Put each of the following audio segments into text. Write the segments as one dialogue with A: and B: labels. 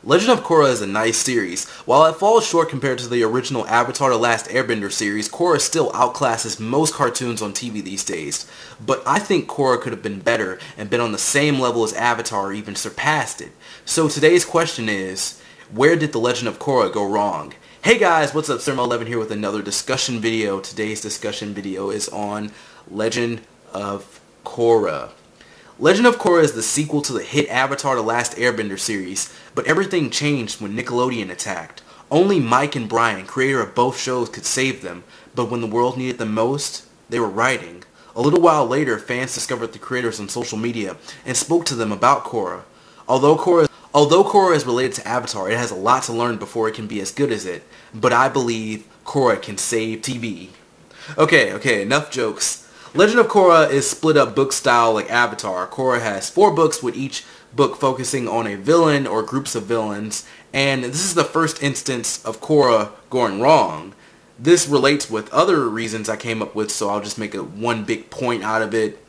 A: Legend of Korra is a nice series. While it falls short compared to the original Avatar The Last Airbender series, Korra still outclasses most cartoons on TV these days. But I think Korra could have been better and been on the same level as Avatar or even surpassed it. So today's question is, where did The Legend of Korra go wrong? Hey guys, what's up? Surma11 here with another discussion video. Today's discussion video is on Legend of Korra. Legend of Korra is the sequel to the hit Avatar The Last Airbender series, but everything changed when Nickelodeon attacked. Only Mike and Brian, creator of both shows, could save them, but when the world needed them most, they were writing. A little while later, fans discovered the creators on social media and spoke to them about Korra. Although Korra is related to Avatar, it has a lot to learn before it can be as good as it, but I believe Korra can save TV. Okay, enough jokes. Legend of Korra is split up book style like Avatar. Korra has 4 books with each book focusing on a villain or groups of villains, and this is the first instance of Korra going wrong. This relates with other reasons I came up with, so I'll just make one big point out of it.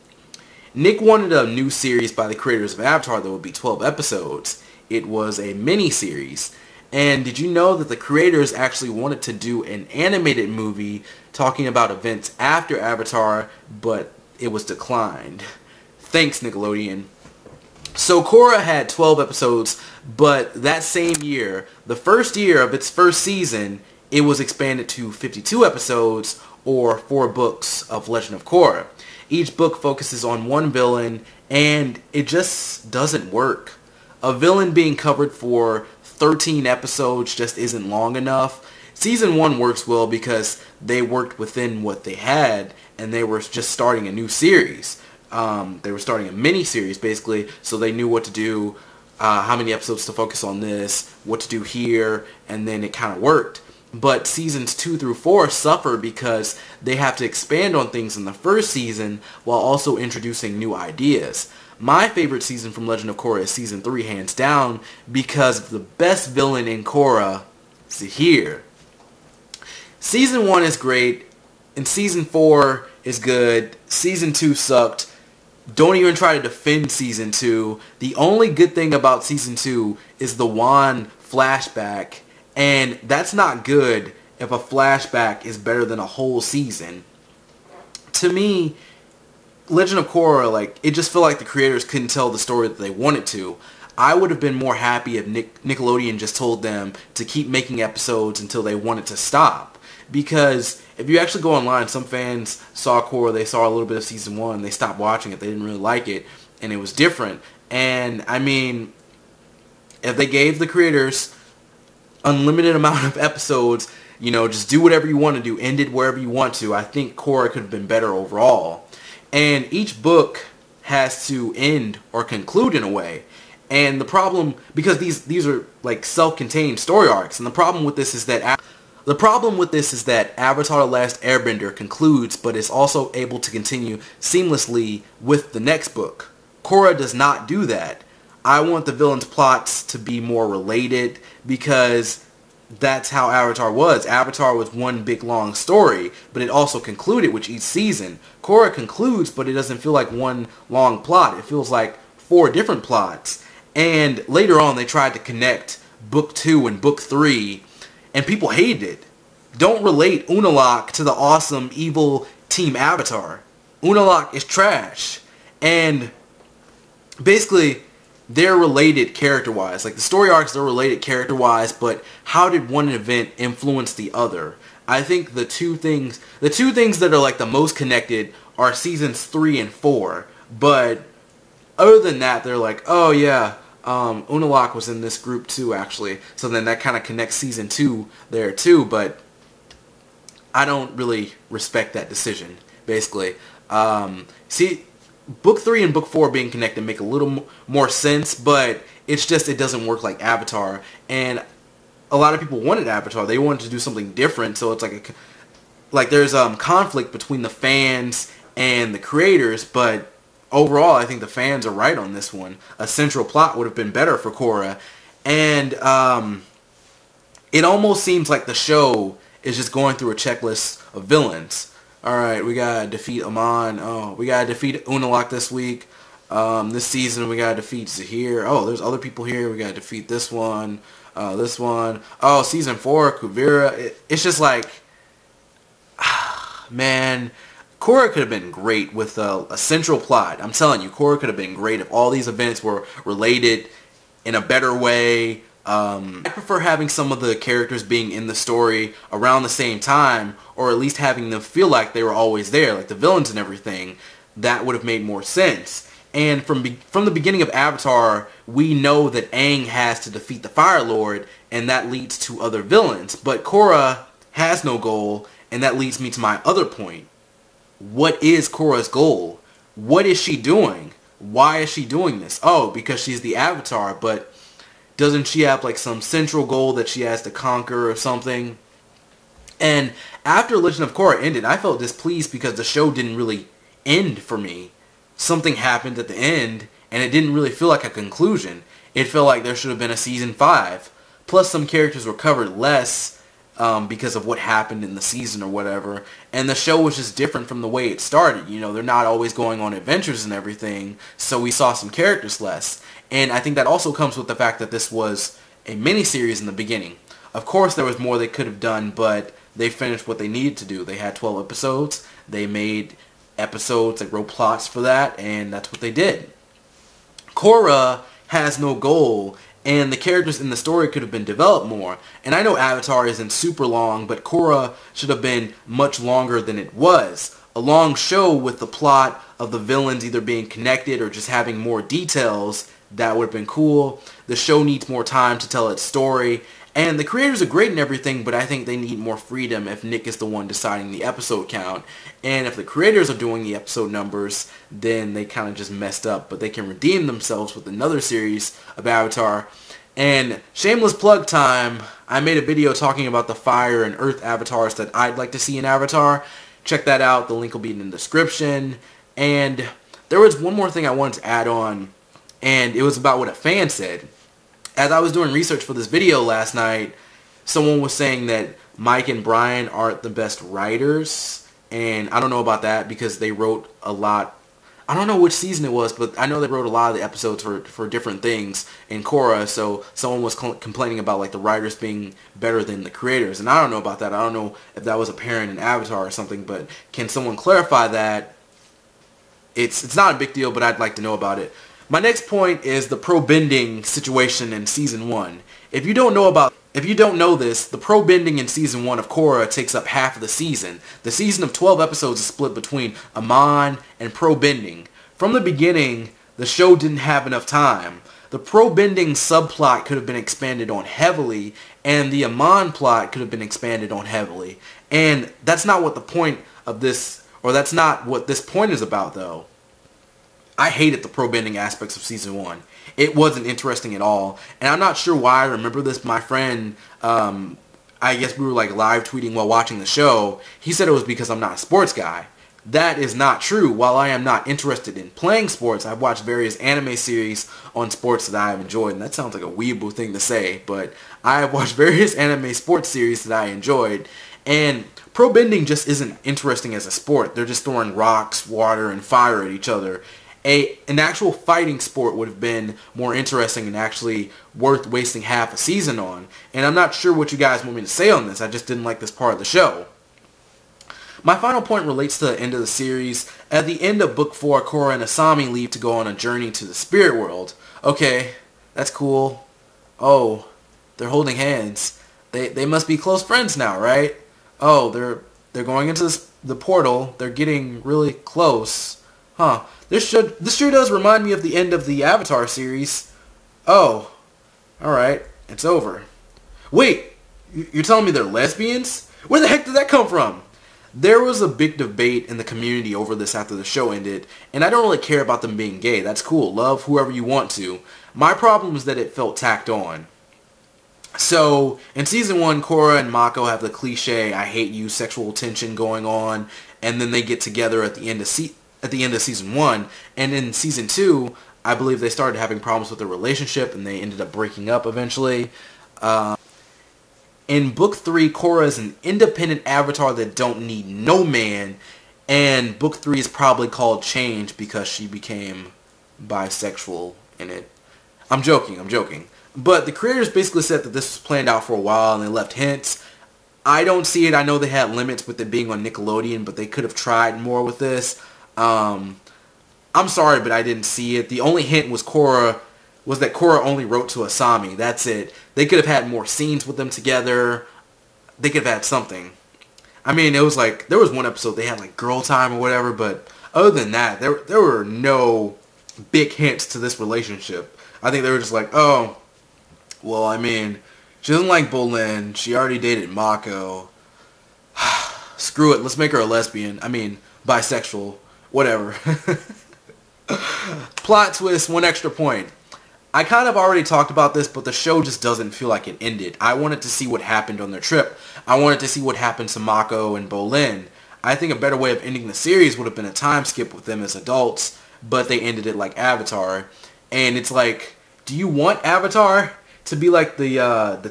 A: Nick wanted a new series by the creators of Avatar that would be 12 episodes. It was a mini-series. And did you know that the creators actually wanted to do an animated movie talking about events after Avatar, but it was declined? Thanks, Nickelodeon. So Korra had 12 episodes, but that same year, the first year of its first season, it was expanded to 52 episodes, or 4 books of Legend of Korra. Each book focuses on one villain, and it just doesn't work. A villain being covered for 13 episodes just isn't long enough. Season 1 works well because they worked within what they had, and they were just starting a new series. They were starting a mini-series, basically, so they knew what to do, how many episodes to focus on this, what to do here, and then it kind of worked. But seasons 2 through 4 suffer because they have to expand on things in the first season while also introducing new ideas. My favorite season from Legend of Korra is season 3, hands down, because the best villain in Korra is here. Season 1 is great, and season 4 is good. Season 2 sucked. Don't even try to defend season 2. The only good thing about season 2 is the Wan flashback, and that's not good if a flashback is better than a whole season. To me, Legend of Korra, it just felt like the creators couldn't tell the story that they wanted to. I would have been more happy if Nickelodeon just told them to keep making episodes until they wanted to stop. Because if you actually go online, some fans saw Korra, they saw a little bit of season 1, they stopped watching it, they didn't really like it, and it was different. And, I mean, if they gave the creators unlimited amount of episodes, just do whatever you want to do, end it wherever you want to, I think Korra could have been better overall. And each book has to end or conclude in a way. And the problem, because these are like self-contained story arcs, and the problem with this is that Avatar The Last Airbender concludes, but is also able to continue seamlessly with the next book. Korra does not do that. I want the villains' plots to be more related, because that's how Avatar was. Avatar was one big long story, but it also concluded with each season. Korra concludes, but it doesn't feel like one long plot. It feels like 4 different plots. And later on, they tried to connect Book 2 and Book 3, and people hated it. Don't relate Unalaq to the awesome, evil Team Avatar. Unalaq is trash. And basically, they're related character-wise. Like, the story arcs are related character-wise, but how did one event influence the other? I think the two things that are like the most connected are seasons 3 and 4. But other than that, they're like, oh yeah, Unalaq was in this group too, actually. So then that kind of connects season 2 there too, but I don't really respect that decision, basically. See, Book 3 and Book 4 being connected make a little more sense, but it's just it doesn't work like Avatar. And a lot of people wanted Avatar. They wanted to do something different, so it's like there's conflict between the fans and the creators, but overall I think the fans are right on this one. A central plot would have been better for Korra. And it almost seems like the show is just going through a checklist of villains. Alright, we gotta defeat Amon. Oh, we gotta defeat Unalaq this week. This season we gotta defeat Zahir. Oh, there's other people here. We gotta defeat this one. This one. Oh, season 4, Kuvira. It's just like, man, Korra could have been great with a central plot. I'm telling you, Korra could have been great if all these events were related in a better way. I prefer having some of the characters being in the story around the same time, or at least having them feel like they were always there, like the villains and everything. That would have made more sense. And from the beginning of Avatar, we know that Aang has to defeat the Fire Lord, and that leads to other villains. But Korra has no goal, and that leads me to my other point. What is Korra's goal? What is she doing? Why is she doing this? Oh, because she's the Avatar, but doesn't she have like some central goal that she has to conquer or something? And after Legend of Korra ended, I felt displeased because the show didn't really end for me. Something happened at the end, and it didn't really feel like a conclusion. It felt like there should have been a season 5. Plus, some characters were covered less because of what happened in the season or whatever. And the show was just different from the way it started. You know, they're not always going on adventures and everything, so we saw some characters less. And I think that also comes with the fact that this was a miniseries in the beginning. Of course, there was more they could have done, but they finished what they needed to do. They had 12 episodes. They made episodes, they wrote plots for that, and that's what they did. Korra has no goal, and the characters in the story could have been developed more. And I know Avatar isn't super long, but Korra should have been much longer than it was. A long show with the plot of the villains either being connected or just having more details, that would have been cool. The show needs more time to tell its story. And the creators are great and everything, but I think they need more freedom if Nick is the one deciding the episode count. And if the creators are doing the episode numbers, then they kind of just messed up. But they can redeem themselves with another series of Avatar. And shameless plug time, I made a video talking about the fire and earth avatars that I'd like to see in Avatar. Check that out. The link will be in the description. And there was one more thing I wanted to add on, and it was about what a fan said. As I was doing research for this video last night, someone was saying that Mike and Brian aren't the best writers, and I don't know about that because they wrote a lot. I don't know which season it was, but I know they wrote a lot of the episodes for different things in Korra, so someone was complaining about like the writers being better than the creators, and I don't know about that. I don't know if that was apparent in Avatar or something, but can someone clarify that? It's not a big deal, but I'd like to know about it. My next point is the pro-bending situation in Season 1. If you don't know this, the pro-bending in Season 1 of Korra takes up half of the season. The season of 12 episodes is split between Amon and pro-bending. From the beginning, the show didn't have enough time. The pro-bending subplot could have been expanded on heavily, and the Amon plot could have been expanded on heavily. And that's not what the point of this, or that's not what this point is about, though. I hated the pro-bending aspects of Season 1. It wasn't interesting at all. And I'm not sure why I remember this. My friend, I guess we were like live tweeting while watching the show. He said it was because I'm not a sports guy. That is not true. While I am not interested in playing sports, I've watched various anime series on sports that I have enjoyed. And that sounds like a weeaboo thing to say, but I have watched various anime sports series that I enjoyed. And pro-bending just isn't interesting as a sport. They're just throwing rocks, water, and fire at each other. An actual fighting sport would have been more interesting and actually worth wasting half a season on. And I'm not sure what you guys want me to say on this. I just didn't like this part of the show. My final point relates to the end of the series. At the end of Book 4, Korra and Asami leave to go on a journey to the spirit world. Okay, that's cool. Oh, they're holding hands. They must be close friends now, right? Oh, they're going into the portal. They're getting really close. Huh. This sure does remind me of the end of the Avatar series. Oh. Alright. It's over. Wait. You're telling me they're lesbians? Where the heck did that come from? There was a big debate in the community over this after the show ended, and I don't really care about them being gay. That's cool. Love whoever you want to. My problem is that it felt tacked on. So, in Season 1, Korra and Mako have the cliche, I hate you, sexual tension going on, and then they get together at the end of Season 1, and in Season 2, I believe they started having problems with their relationship, and they ended up breaking up eventually. In Book 3, Korra is an independent avatar that don't need no man, and Book 3 is probably called Change because she became bisexual in it. I'm joking. But the creators basically said that this was planned out for a while and they left hints. I don't see it. I know they had limits with it being on Nickelodeon, but they could have tried more with this. I'm sorry, but I didn't see it. The only hint was that Korra only wrote to Asami. That's it. They could have had more scenes with them together. They could have had something. I mean, it was like, there was one episode they had like girl time or whatever, but other than that, there were no big hints to this relationship. I think they were just like, oh, well, I mean, she doesn't like Bolin. She already dated Mako. Screw it. Let's make her a lesbian. I mean, bisexual. Whatever. Plot twist, one extra point. I kind of already talked about this, but the show just doesn't feel like it ended. I wanted to see what happened on their trip. I wanted to see what happened to Mako and Bolin. I think a better way of ending the series would have been a time skip with them as adults, but they ended it like Avatar. And it's like, do you want Avatar to be like the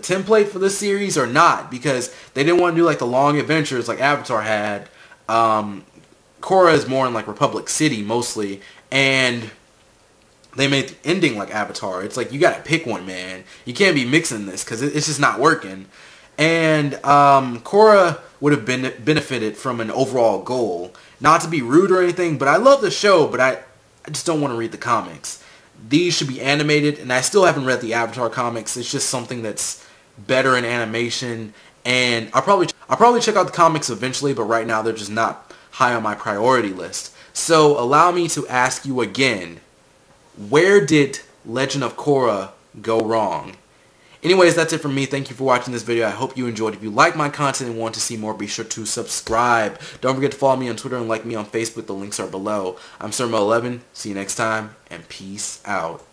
A: template for this series or not? Because they didn't want to do like the long adventures like Avatar had. Korra is more in like Republic City mostly, and they made the ending like Avatar. It's like, you gotta pick one, man. You can't be mixing this because it's just not working. And Korra would have benefited from an overall goal. Not to be rude or anything, but I love the show, but I just don't want to read the comics. These should be animated, and I still haven't read the Avatar comics. It's just something that's better in animation, and I'll probably check out the comics eventually, but right now they're just not high on my priority list. So allow me to ask you again, where did Legend of Korra go wrong? Anyways, that's it from me. Thank you for watching this video. I hope you enjoyed. If you like my content and want to see more, be sure to subscribe. Don't forget to follow me on Twitter and like me on Facebook. The links are below. I'm Surmo11. See you next time, and peace out.